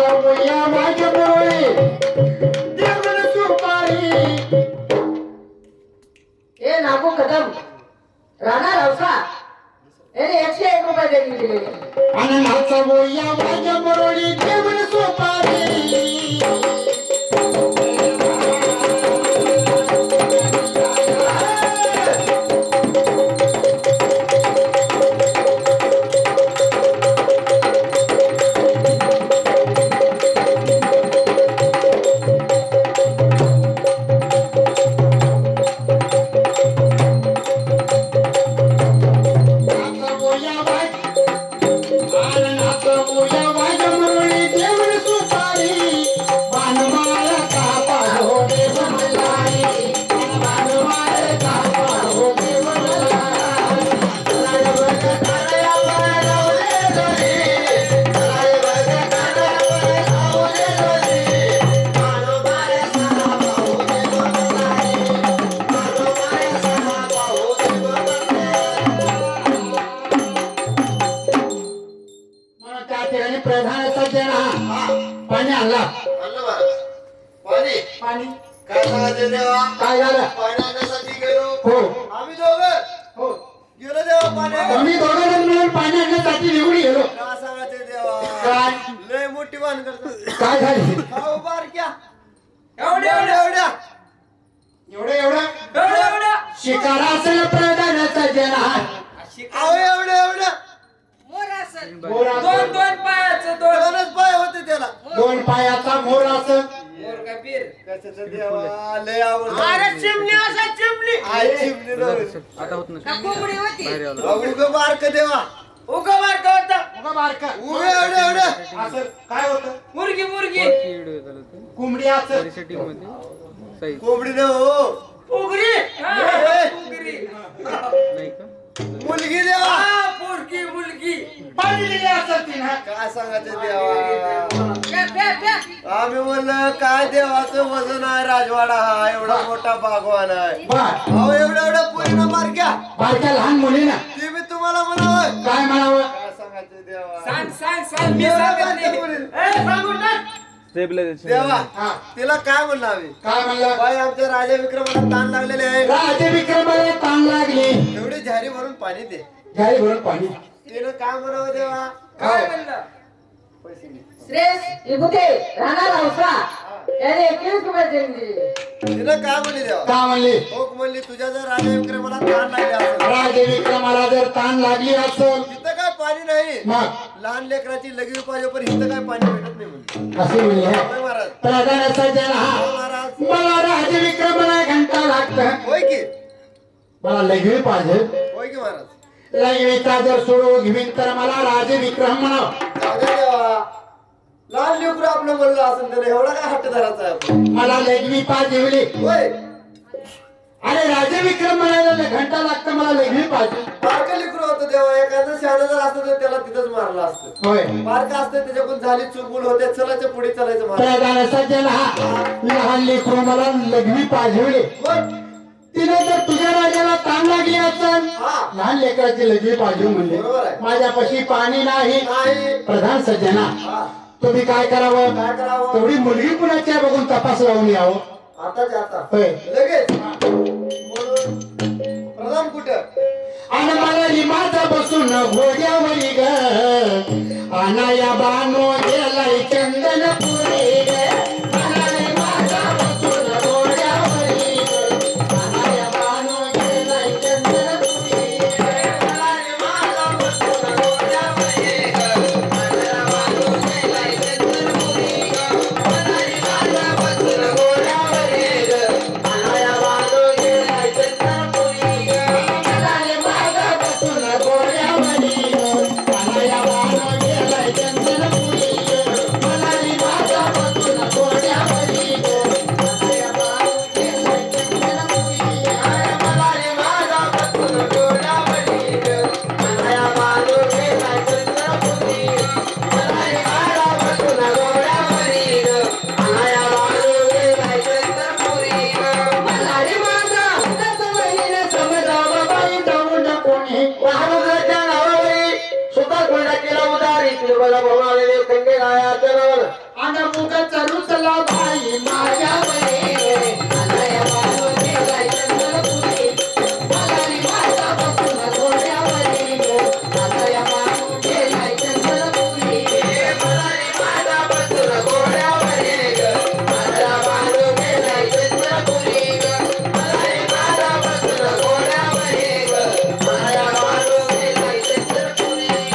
या माझ्या मुरळी देवळ सुपारी ए नागू कदम राणा रावसा याने 101 रुपये दिले. आणि नाचा या माझ्या मुरळी देवळ सुपारी प्रधान सज्जना पाणी आणला पाणी पाणी काय सांगायचं देवा काय झालं पाणी आणण्यासाठी गेलो हो आम्ही दोघं हो गेलो देवा पाणी आम्ही दोघं जण मिळून पाणी आणण्यासाठी निघून गेलो काय सांगायचं देवा काय लय मोठी वाण करतो काय झाली खाऊ बारक्या एवढ्या एवढ्या एवढं एवढं एवढ्या एवढ्या शिकारा असेल प्रधान सज्जना अहो एवढ्या एवढ्या मोर असेल मोर असेल. दोन दोन पायाचं दोन दोनच पाय होते त्याला दोन पायाचा मोर असं मोर का पीर कशाचं देवा लय आवडत अरे चिमणी असा चिमणी आई चिमणी आता होत का कोंबडी होती उग बारक देवा उगा मार का होता उगा बारका उग एवढ्या एवढ्या असं काय होतं मुर्गी मुर्गी कोंबडी असं कोंबडी न हो उगरी हा, उगरी नाही का मुलगी देवा हा, पोरगी मुलगी पाणी दिली असं तिनं काय सांगायचं देवा प्या, प्या, प्या. आम्ही म्हणलं काय देवाचं वजन आहे राजवाडा हा एवढा मोठा बागवान आहे बर अहो एवढ्या एवढ्या पोरीना मारक्या बारक्या लहान मुलीनं ते मी तुम्हाला म्हणावं काय म्हणावं काय सांगायचं देवा सांग सांग सांग मी एवढ्या सांगत बारक्या नाही. पोरी. ए, सांगून टाक. देवा हा तिला काय म्हणलं आम्ही काय म्हणलं बाई आमच्या राजा विक्रमाला ताण लागलेले आहे राजविक्रमाला ताण लागली एवढी झारी भरून पाणी दे घ्याय भरून पाणी तिनं काय म्हणावं देवा काय म्हणलं पैसे दे. श्रेष्ठ विभूते राणा रावसा याने 21 रुपये दिले. तिनं काय म्हणली देवा का म्हणली ओक म्हणली तुझ्या जर राजा विक्रमाला ताण लागले असेल राजविक्रमाला जर ताण लागली असेल इथं काय पाणी नाही मग लहान लेकराची लगी पाहिजे पण इथं काय पाणी भेटत नाही म्हणली असे म्हणले होय महाराज प्रधान सज्जना होय महाराज मला राजविक्रमाला घंटा लागत होय की मला लघवी पाहिजे होय की महाराज लघवीचा जर सोडू घेईन तर मला राजविक्रम म्हणाव जाऊ दे देवा लहान लेकरू आपलं म्हणलं असेल त्याला एवढा काय हट्ट धरायचा आहे आपण मला लघवी पाहिजे होय अरे राजविक्रम म्हणायला घंटा लागतं मला लघवी पाहिजे बारकं लेकरू होतं देवा एखादं शहाणं जर असतं तर त्याला तिथंच मारलं असतं होय बारकं असतं त्याच्याकडून झाली चुकून होते चलायचं पुढे चालायचं महाराज प्रधान सज्जना लहान लेकरू मला लघवी पाहिजे मग तिने जर तुझ्या राजाला ताण लागली असेल हा लहान लेकराची लघवी पाहिजे म्हणले बरोबर आहे. माझ्यापाशी पाणी नाही नाही प्रधान सज्जना हा तुम्ही काय करावं काय करावं तेवढी मुलगी कुणाची आहे बघून तपास लावून यावं आताच्या आता होय लगेच म्हणून प्रधान कुठं आणि मला लिमाचा बसून घोड्यावरी ग अनाया बानो गेलाय चंदनपुरी ग मला लिमाचा बसून घोड्यावरी ग अनाया बानो गेलाय चंदनपुरी ग मला लिमाचा बसून घोड्यावरी ग अनाया बानो गेलाय चंदनपुरी ग मला लिमाचा बसून घोड्यावरी ग अनाया बानो गेलाय चंदनपुरी ग मला लिमाचा बसून घोड्यावरी ग अनाया बानो गेलाय चंदनपुरी ग मला लिमाचा आणि मुग चरुचला बाई माझ्या वरे आलया बाळू गेलाय चंद्रपुरी मलारी माझा बसून घोड्यावरी ग आलया बाळू गेलाय चंद्रपुरी मलारी माझा बसून घोड्यावरी ग आलया बाळू गेलाय चंद्रपुरी ग मलारी माझा बसून घोड्यावरी ग आलया बाळू गेलाय चंद्रपुरी ग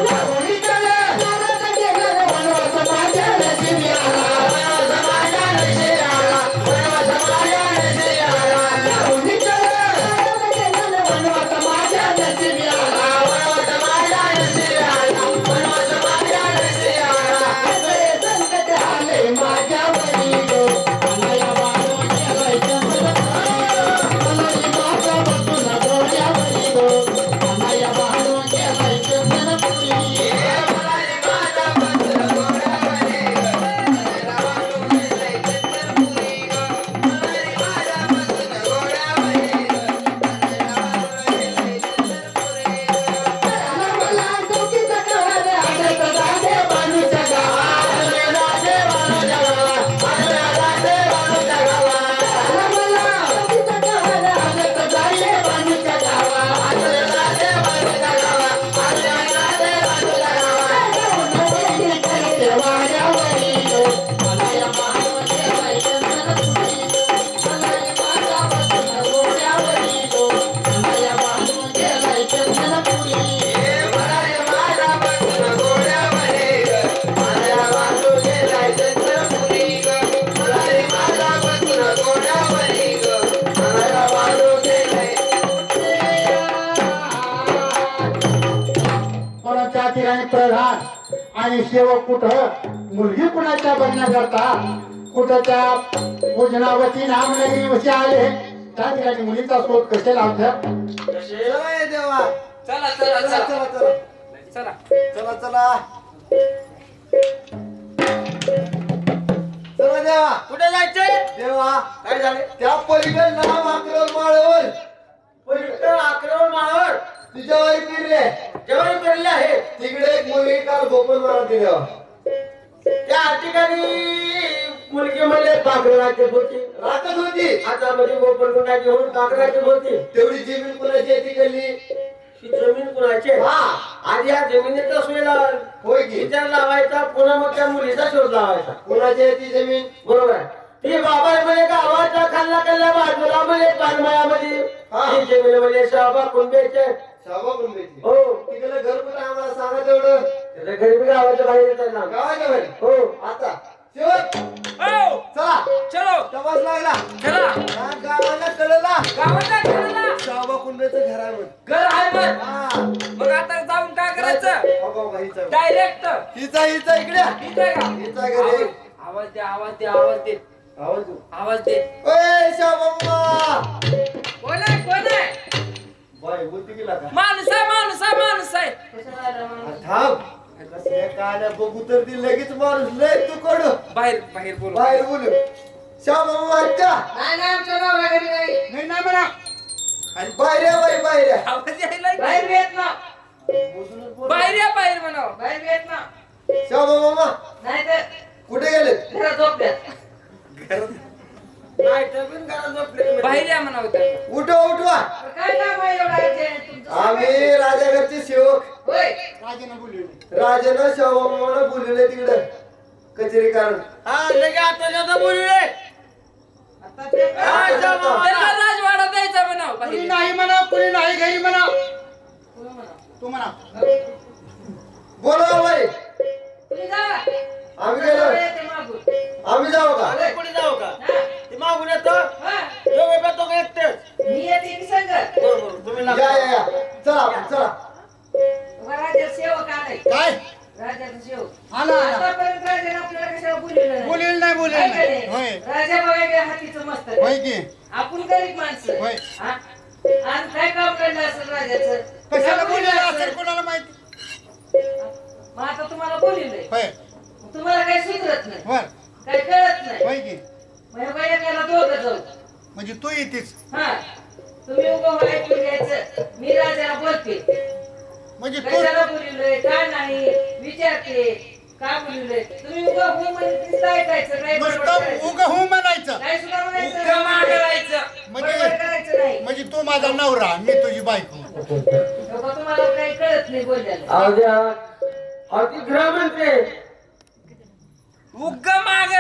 लागोनी चला नारद गेला वनवास माझ्या नशिबी आला वनवास माझ्या नशिबी आला वनवास माझ्या नशिबी आला लागोनी चला नारद गेला वनवास माझ्या नशिबी आला वनवास माझ्या नशिबी आला वनवास माझ्या नशिबी आला सगळे संकट आले माझ्या वरी ग आलया बाळू गेलाय चंद्रपुरी मलारी माझा बसून घोड्यावरी ग आलया बाळू गेलाय चंद्रपुरी मलारी माझा बसून घोड्यावरी ग आलया बाळू गेलाय चंद्रपुरी ग मलारी माझा बसून घोड्यावरी ग आलया बाळू गेलाय चंद्रपुरी मला डोकीचा कवाल आदत राधे बानूच्या गावात राधे बानूच्या गावात राधे बानूच्या गावात मला डोकीचा कवाल आदत राधे बानूच्या गावात राधे बानूच्या गावात राधे बानूच्या गावात नवरी करते वाड्यावरी ग आलया बाळू गेलाय चंद्रपुरी मलारी माझा बसून घोड्यावरी ग आलया बाळू गेलाय चंद्रपुरी मलारी माझा बसून घोड्यावरी ग आलया बाळू गेलाय चंद्रपुरी ग मलारी माझा बसून घोड्यावरी ग आलया बाळू गेलाय म्हणून त्या ठिकाणी प्रधान आणि सेवक कुठं मुलगी कुणाच्या बघण्याकरता कुठं त्या पूजनावती नामनगरी वशी आले त्या ठिकाणी मुलीचा शोध कसे लावतात जय देवा चला चला चला चला चला चला चला चला चला देवा कुठे जायचंय देवा काय झाले त्या पलीकडे नाम आक्रमण माळावर पलीकडे आक्रमण माळावर तुझ्या वारी फिरले जेवण केलेले आहे तिकडे एक मुलगी काल गोपन मला देवा त्या ठिकाणी मुलगी म्हणजे पाखराची होती राखत होती आता मध्ये गोपन गुंडाची होऊन पाखराची होती तेवढी जमीन कुणाची आहे तिकडली ही जमीन कुणाची हा आधी या जमिनीचा सोयला होय की विचार लावायचा पुन्हा मग त्या मुलीचा शोध लावायचा कुणाची आहे ती जमीन बरोबर आहे. ती बाबा म्हणे गावाच्या खाल्ला कल्ल्या बाजूला म्हणे पानमळ्यामध्ये हा. ही जमीन म्हणजे शाबा कुंभेचे शाबा कुंभेची हो तिकडे घर कुठं आम्हाला सांगा तेवढं त्याच्या गरीबी गावाच्या बाहेर येतात ना गावाच्या घरी हो आता शेवट हो चला चलो तपास लागला चला हा गावाला कळला गावाला चला शाबा कुंभेचं घर आहे म्हण. घर आहे बघ हा मग आता जाऊन काय करायचं बाबा हिचा डायरेक्ट हिचा हिचा इकडे ठीक आहे का हिचा घरी आवाज दे आवाज दे आवाज दे आवाज दे. आवाज दे ओय शाबम्मा कोण आहे बाय बोलती गेला का माणूस आहे कशाला आलं म्हणून? थांब कसल्या काड्या बघू तर ती लगेच माणूस लय तू कडू बाहेर बोल बाहेर बोलू शाबम्मा का नाही नाही आमच्या नवरा घरी नाही नाही ना म्हणा आणि बाहेर या बाई बाहेर या. आवाज यायला बाहेर येत ना मोजूनच बोल. बाहेर म्हणावं बाहेर येत ना शाबम्मा नाही तर कुठे गेले घरात झोपल्यात नाही तर पण घरात झोपले बाहेर या म्हणावं त्यांना. उठवा उठवा काय काम आहे एवढा अर्जंट तुमचं? आम्ही राजाघरचे सेवक होय राजेने बोलवले राजानं शाबम्माला बोलवले तिकडे कचेरी कारण हा लगे आता बोलले आता ते काय? त्यांना राजवाडा द्यायचा म्हणावं कुणी बाहेर. नाही म्हणा कुणी नाही घरी म्हणा तुला म्हणा. तू म्हणा बोला बाई तुम्ही जा. आम्ही गेलो येते मागून. आम्ही जाऊ का अरे कुठे जाऊ का हा. ते मागून येतो हा. तो एकटेच मी येते की संगत. बरोबर तुम्ही या लागता. या या चला आपण चला उभा राजाचा सेवक आलाय. काय राजाचा सेवक. आला आला आतापर्यंत राजाने आपल्याला कशाला बोलवलं नाही. बोलेल नाही बोलेल आहे का नाही नाही? होय राजा बघायला हातीचं मस्त आहे. होय की आपण गरीब माणसं होय. हा? आणि काय काम करणार असेल राजाचं कशाला काय बोलेल बोललं असेल असेल? कोणाला माहिती मग आता तुम्हाला बोलवलंय होय तुम्हाला काही सुधरत नाही बर काही कळत नाही होय की मग हे बाई एकाला दोघं जाऊ म्हणजे तू येतेस हा तुम्ही उभं व्हायचं घ्यायचं मी राजाला बोलते म्हणजे तू कशाला बोललोय काय नाही विचारते काय बोलले तुम्ही उगा हो म्हणजे काय करायचं नाही बडबड नुसतं करायचं. उग हो म्हणायचं नाही सुद्धा म्हणायचं उगं मागायचं. म्हणजे बडबड करायचं नाही म्हणजे तू माझा नवरा मी तुझी बायको बाबा तुम्हाला काही कळत नाही बोलल्याला अहो द्या अहो ती गृहमंत्री उगं माग